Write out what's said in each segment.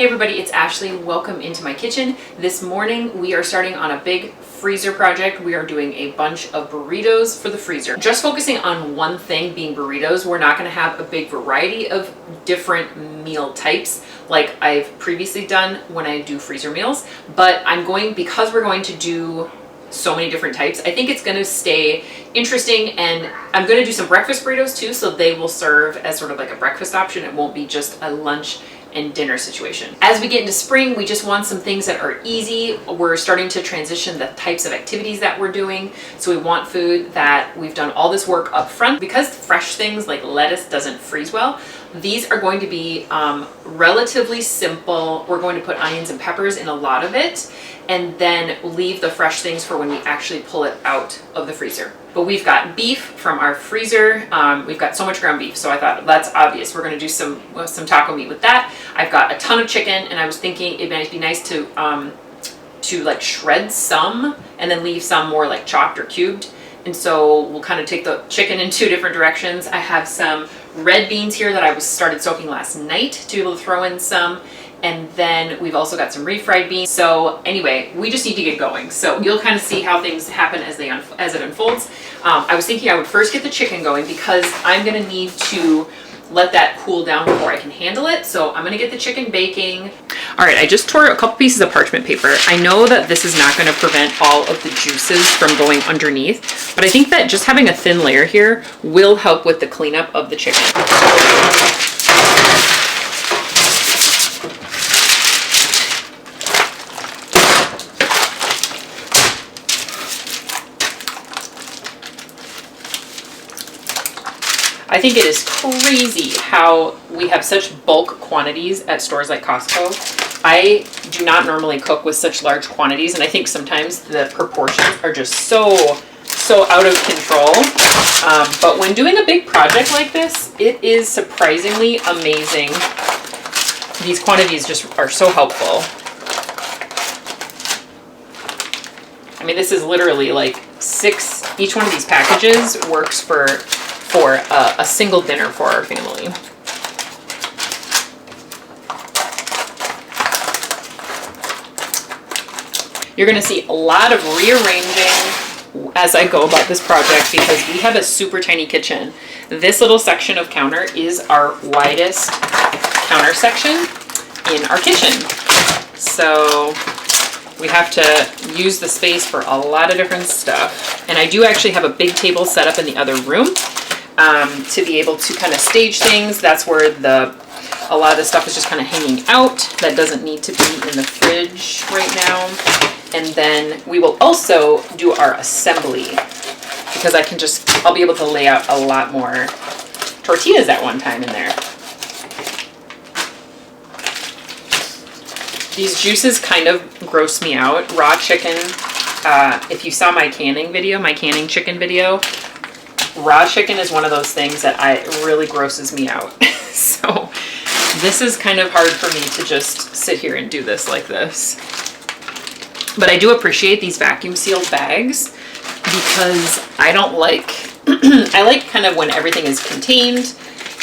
Hey everybody, it's Ashley. Welcome into my kitchen. This morning we are starting on a big freezer project. We are doing a bunch of burritos for the freezer. Just focusing on one thing being burritos. We're not going to have a big variety of different meal types like I've previously done when I do freezer meals, but because we're going to do so many different types, I think it's going to stay interesting, and I'm going to do some breakfast burritos too, so they will serve as sort of like a breakfast option. It won't be just a lunch and dinner situation. As we get into spring, we just want some things that are easy. We're starting to transition the types of activities that we're doing. So we want food that we've done all this work up front. Because fresh things like lettuce doesn't freeze well, these are going to be relatively simple. We're going to put onions and peppers in a lot of it, and then leave the fresh things for when we actually pull it out of the freezer. But we've got beef from our freezer. We've got so much ground beef, so I thought that's obvious. We're gonna do some taco meat with that. I've got a ton of chicken, and I was thinking it might be nice to like shred some and then leave some more like chopped or cubed. And so we'll kind of take the chicken in two different directions. I have some red beans here that I started soaking last night to be able to throw in some. And then we've also got some refried beans. So anyway, we just need to get going. So you'll kind of see how things happen as it unfolds. I was thinking I would first get the chicken going because I'm gonna need to let that cool down before I can handle it. So I'm gonna get the chicken baking. All right, I just tore a couple pieces of parchment paper. I know that this is not gonna prevent all of the juices from going underneath, but I think that just having a thin layer here will help with the cleanup of the chicken. I think it is crazy how we have such bulk quantities at stores like Costco. I do not normally cook with such large quantities, and I think sometimes the proportions are just so out of control. But when doing a big project like this, it is surprisingly amazing. These quantities just are so helpful. I mean, this is literally like each one of these packages works for a single dinner for our family. You're going to see a lot of rearranging as I go about this project because we have a super tiny kitchen. This little section of counter is our widest counter section in our kitchen. So we have to use the space for a lot of different stuff. And I do actually have a big table set up in the other room to be able to kind of stage things. That's where a lot of the stuff is just kind of hanging out. That doesn't need to be in the fridge right now. And then we will also do our assembly because I'll be able to lay out a lot more tortillas at one time in there. These juices kind of gross me out. Raw chicken, if you saw my canning chicken video, raw chicken is one of those things that really grosses me out. So this is kind of hard for me to just sit here and do this like this. But I do appreciate these vacuum sealed bags because I don't like, I like kind of when everything is contained,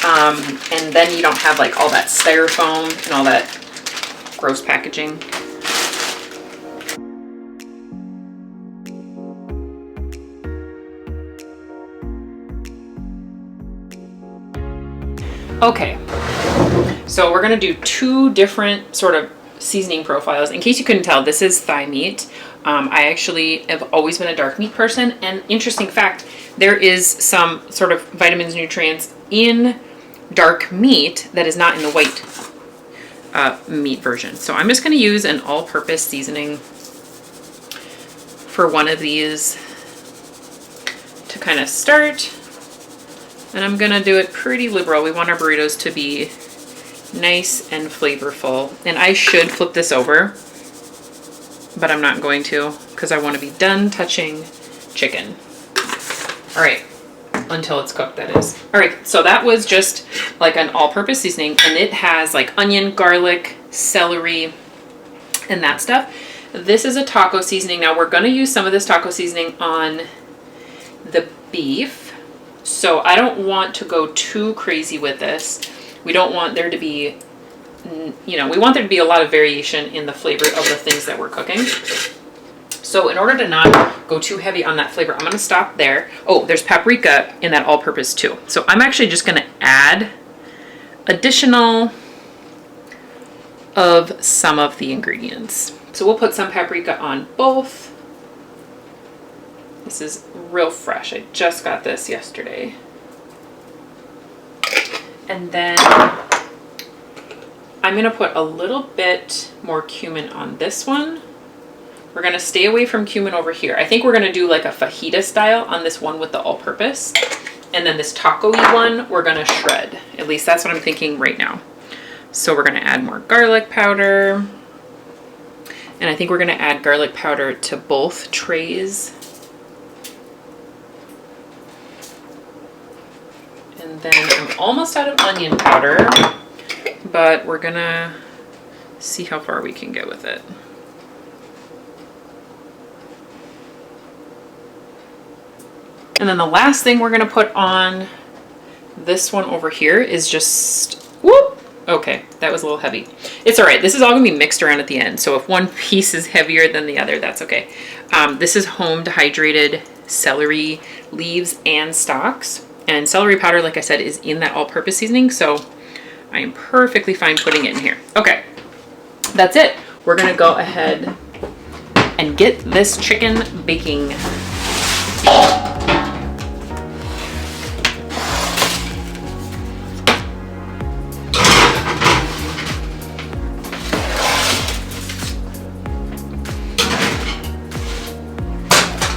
and then you don't have like all that styrofoam and all that gross packaging. Okay, so we're gonna do two different sort of seasoning profiles. In case you couldn't tell, this is thigh meat. I actually have always been a dark meat person, and interesting fact, there is some sort of vitamins, nutrients in dark meat that is not in the white meat version. So I'm just gonna use an all-purpose seasoning for one of these to kind of start. And I'm gonna do it pretty liberal. We want our burritos to be nice and flavorful. And I should flip this over, but I'm not going to because I want to be done touching chicken. All right, until it's cooked, that is. All right, so that was just like an all-purpose seasoning, and it has like onion, garlic, celery, and that stuff. This is a taco seasoning. Now we're gonna use some of this taco seasoning on the beef. So I don't want to go too crazy with this. We don't want there to be you know, we want there to be a lot of variation in the flavor of the things that we're cooking. So in order to not go too heavy on that flavor, I'm gonna stop there. Oh, there's paprika in that all-purpose too. So I'm actually just gonna add additional of some of the ingredients. So we'll put some paprika on both. This is real fresh. I just got this yesterday. And then I'm gonna put a little bit more cumin on this one. We're gonna stay away from cumin over here. I think we're gonna do like a fajita style on this one with the all-purpose. And then this taco-y one, we're gonna shred. At least that's what I'm thinking right now. So we're gonna add more garlic powder. And I think we're gonna add garlic powder to both trays. And then I'm almost out of onion powder, but we're gonna see how far we can get with it. And then the last thing we're gonna put on this one over here is just, whoop, okay, that was a little heavy. It's all right, this is all gonna be mixed around at the end. So if one piece is heavier than the other, that's okay. This is home dehydrated celery leaves and stalks. And celery powder, like I said, is in that all-purpose seasoning. So I am perfectly fine putting it in here. Okay, that's it. We're gonna go ahead and get this chicken baking.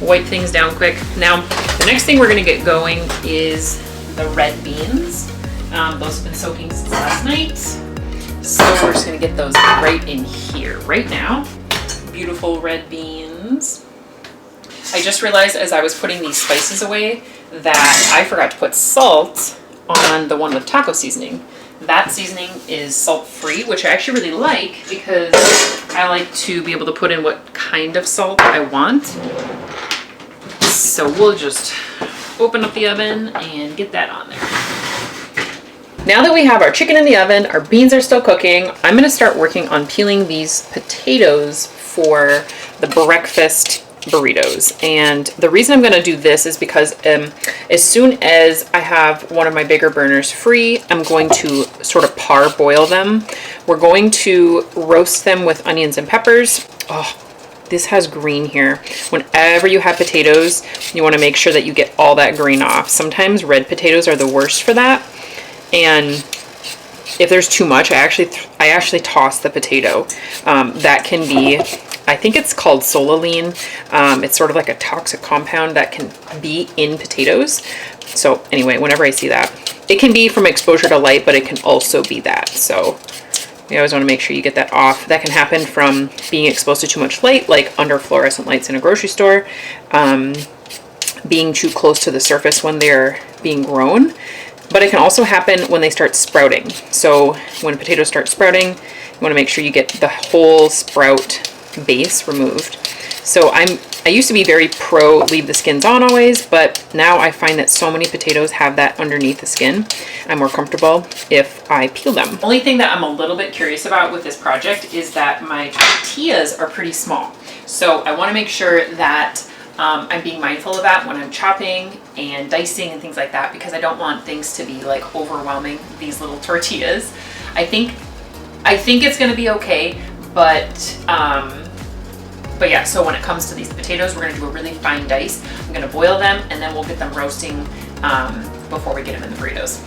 Wipe things down quick. Now, the next thing we're gonna get going is the red beans. Those have been soaking since last night. So we're just gonna get those right in here right now. Beautiful red beans. I just realized as I was putting these spices away that I forgot to put salt on the one with taco seasoning. That seasoning is salt-free, which I actually really like because I like to be able to put in what kind of salt I want. So we'll just open up the oven and get that on there. Now that we have our chicken in the oven, our beans are still cooking, I'm gonna start working on peeling these potatoes for the breakfast burritos. And the reason I'm gonna do this is because as soon as I have one of my bigger burners free, I'm going to sort of parboil them. We're going to roast them with onions and peppers. Oh, this has green here. Whenever you have potatoes, you want to make sure that you get all that green off. Sometimes red potatoes are the worst for that. And if there's too much, I actually toss the potato. That can be, I think it's called solanine. It's sort of like a toxic compound that can be in potatoes. So anyway, whenever I see that, it can be from exposure to light, but it can also be that. So you always want to make sure you get that off. That can happen from being exposed to too much light, like under fluorescent lights in a grocery store, being too close to the surface when they're being grown, but it can also happen when they start sprouting. So when potatoes start sprouting, you want to make sure you get the whole sprout base removed. So I used to be very pro leave the skins on always, but now I find that so many potatoes have that underneath the skin. I'm more comfortable if I peel them. Only thing that I'm a little bit curious about with this project is that my tortillas are pretty small. So I want to make sure that I'm being mindful of that when I'm chopping and dicing and things like that, because I don't want things to be like overwhelming these little tortillas. I think it's going to be okay, but yeah, so when it comes to these potatoes, we're gonna do a really fine dice. I'm gonna boil them and then we'll get them roasting before we get them in the burritos.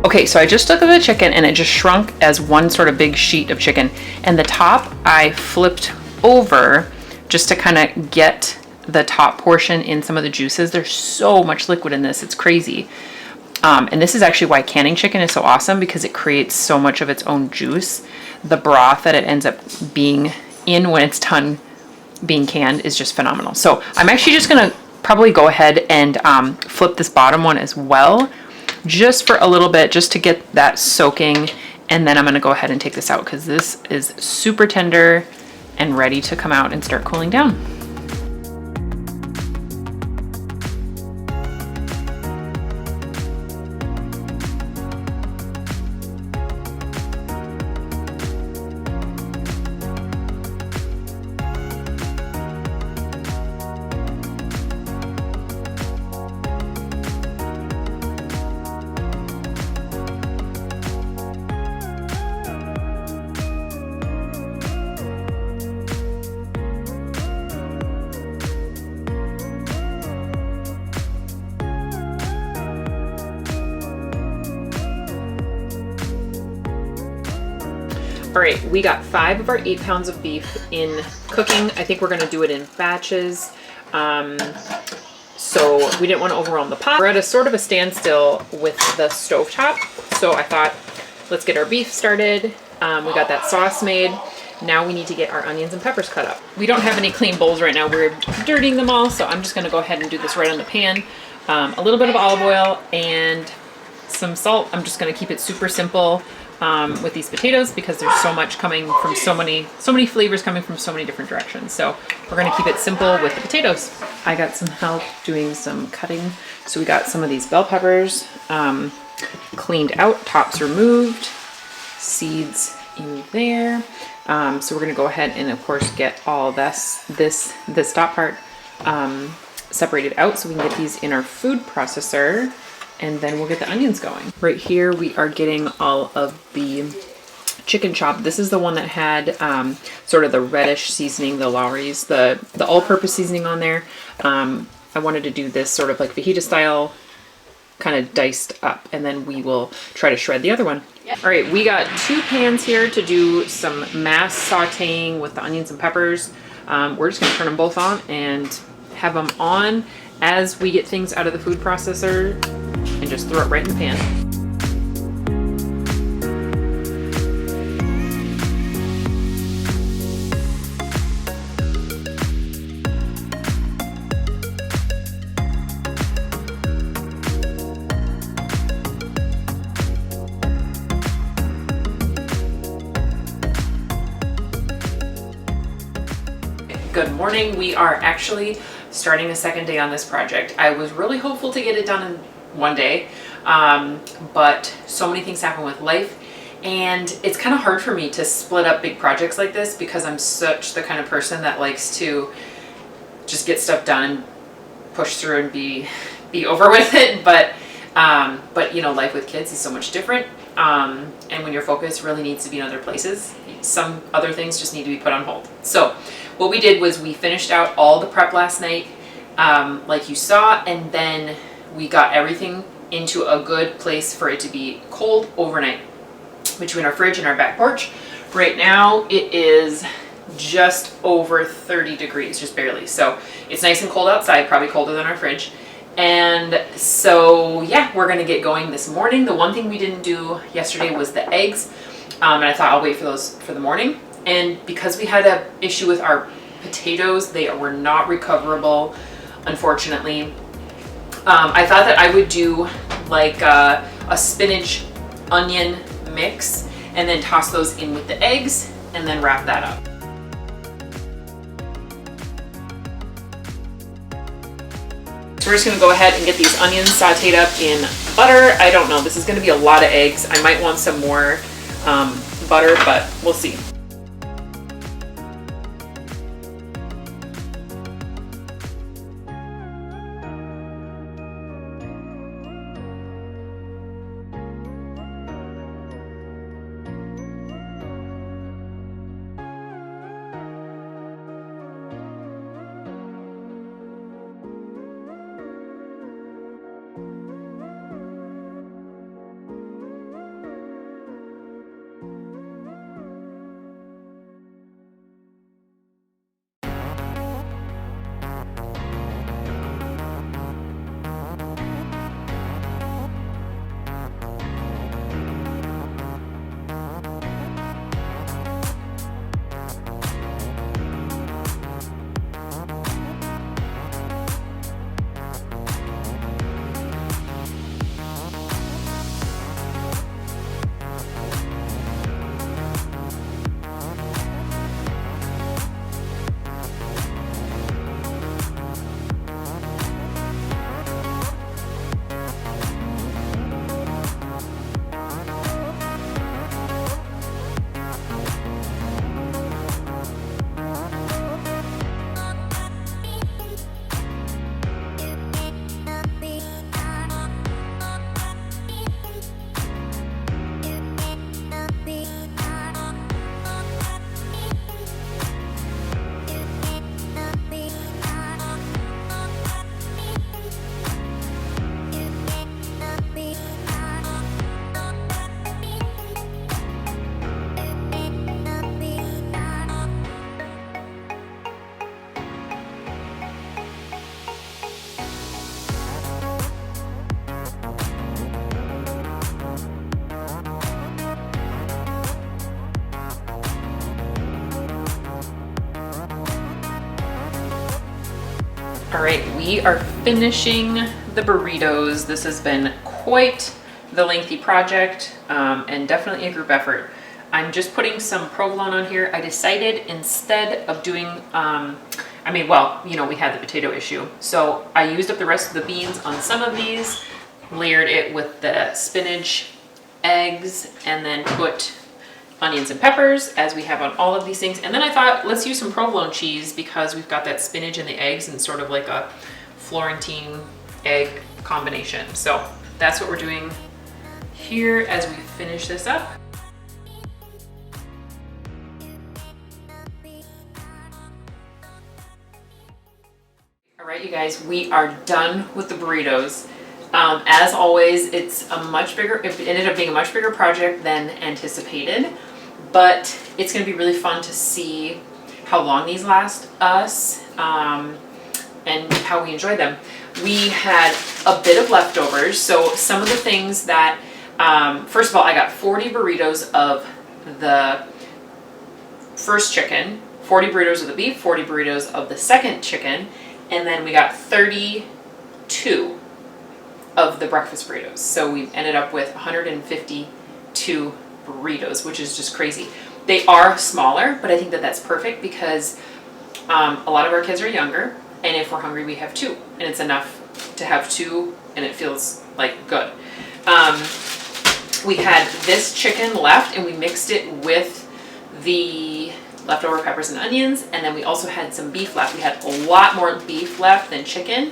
Okay, so I just took the chicken and it just shrunk as one sort of big sheet of chicken. And the top I flipped over just to kind of get the top portion in some of the juices. There's so much liquid in this, it's crazy. And this is actually why canning chicken is so awesome, because it creates so much of its own juice. The broth that it ends up being in when it's done being canned is just phenomenal. So I'm actually just gonna probably go ahead and flip this bottom one as well. just for a little bit, just to get that soaking. And then I'm gonna go ahead and take this out because this is super tender and ready to come out and start cooling down. All right, we got 5 of our 8 pounds of beef in cooking. I think we're gonna do it in batches. So we didn't want to overwhelm the pot. We're at a sort of a standstill with the stovetop. So I thought, let's get our beef started. We got that sauce made. Now we need to get our onions and peppers cut up. We don't have any clean bowls right now. We're dirtying them all. So I'm just gonna go ahead and do this right on the pan. A little bit of olive oil and some salt. I'm just gonna keep it super simple. With these potatoes because there's so much coming from so many flavors coming from so many different directions. So we're gonna keep it simple with the potatoes. I got some help doing some cutting. So we got some of these bell peppers cleaned out, tops removed, seeds in there. So we're gonna go ahead and of course get all this top part separated out so we can get these in our food processor. And then we'll get the onions going. Right here, we are getting all of the chicken chop. This is the one that had sort of the reddish seasoning, the Lawry's, the all-purpose seasoning on there. I wanted to do this sort of like fajita style, kind of diced up, and then we will try to shred the other one. Yep. All right, we got 2 pans here to do some mass sauteing with the onions and peppers. We're just gonna turn them both on and have them on as we get things out of the food processor and just throw it right in the pan. Good morning. We are actually starting a second day on this project. I was really hopeful to get it done in one day, but so many things happen with life, and it's kind of hard for me to split up big projects like this because I'm such the kind of person that likes to just get stuff done and push through and be over with it. But you know, life with kids is so much different, and when your focus really needs to be in other places, some other things just need to be put on hold. So what we did was we finished out all the prep last night, like you saw, and then we got everything into a good place for it to be cold overnight between our fridge and our back porch. Right now it is just over 30 degrees, just barely. So it's nice and cold outside, probably colder than our fridge. And so yeah, we're gonna get going this morning. The one thing we didn't do yesterday was the eggs. And I thought I'll wait for those for the morning. And because we had an issue with our potatoes, they were not recoverable, unfortunately. I thought that I would do like a spinach onion mix and then toss those in with the eggs and then wrap that up. So we're just gonna go ahead and get these onions sauteed up in butter. I don't know, this is gonna be a lot of eggs. I might want some more butter, but we'll see. All right, we are finishing the burritos. This has been quite the lengthy project and definitely a group effort. I'm just putting some provolone on here. I decided instead of doing, we had the potato issue. So I used up the rest of the beans on some of these, layered it with the spinach, eggs, and then put onions and peppers as we have on all of these things. And then I thought, let's use some provolone cheese because we've got that spinach and the eggs and sort of like a Florentine egg combination. So that's what we're doing here as we finish this up. All right, you guys, we are done with the burritos. As always, it ended up being a much bigger project than anticipated, but it's going to be really fun to see how long these last us and how we enjoy them. We had a bit of leftovers, so some of the things that, first of all, I got 40 burritos of the first chicken, 40 burritos of the beef, 40 burritos of the second chicken, and then we got 32 of the breakfast burritos. So we ended up with 152 burritos, which is just crazy. They are smaller, but I think that that's perfect because a lot of our kids are younger, and if we're hungry, we have two, and it's enough to have two, and it feels like good. We had this chicken left, and we mixed it with the leftover peppers and onions, and then we also had some beef left. We had a lot more beef left than chicken.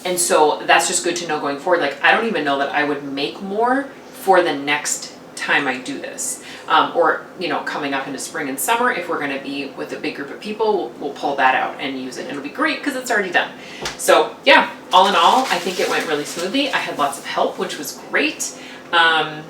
And so that's just good to know going forward. Like, I don't even know that I would make more for the next time I do this. Or, coming up into spring and summer, if we're going to be with a big group of people, we'll pull that out and use it. And it'll be great because it's already done. So yeah, all in all, I think it went really smoothly. I had lots of help, which was great. I'm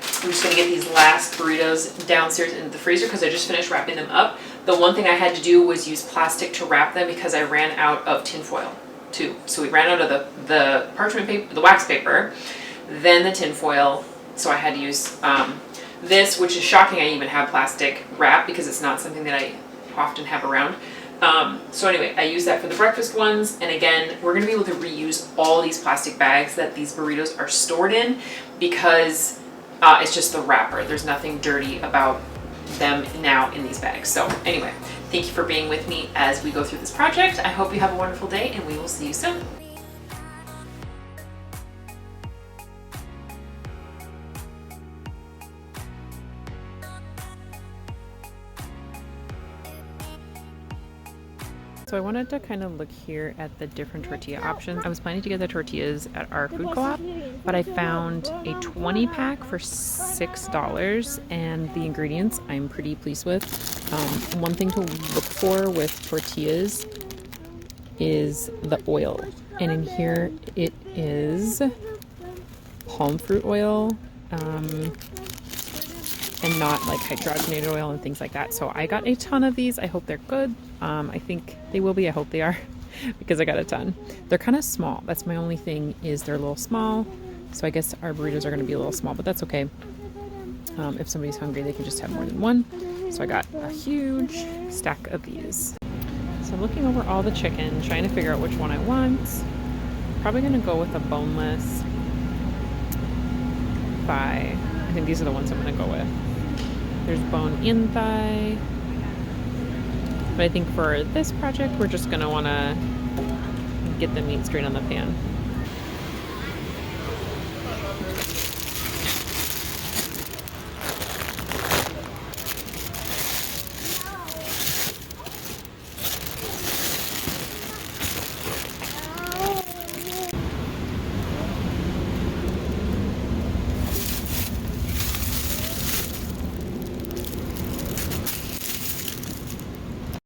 just going to get these last burritos downstairs into the freezer because I just finished wrapping them up. The one thing I had to do was use plastic to wrap them because I ran out of tin foil too. So we ran out of the parchment paper, the wax paper, then the tin foil. So I had to use this, which is shocking I even have plastic wrap because it's not something that I often have around. So anyway, I use that for the breakfast ones. And again, we're going to be able to reuse all these plastic bags that these burritos are stored in because it's just the wrapper. There's nothing dirty about them now in these bags. So anyway, thank you for being with me as we go through this project. I hope you have a wonderful day, and we will see you soon. So I wanted to kind of look here at the different tortilla options. I was planning to get the tortillas at our food co-op, but I found a 20 pack for $6, and the ingredients I'm pretty pleased with. One thing to look for with tortillas is the oil, and in here it is palm fruit oil, and not like hydrogenated oil and things like that. So I got a ton of these. I hope they're good. I think they will be. I hope they are because I got a ton. They're kind of small. That's my only thing, is they're a little small. So I guess our burritos are going to be a little small, but that's okay. If somebody's hungry, they can just have more than one. So I got a huge stack of these. So looking over all the chicken, trying to figure out which one I want. Probably going to go with a boneless thigh. I think these are the ones I'm going to go with. There's bone in thigh. But I think for this project, we're just going to want to get the meat straight on the pan.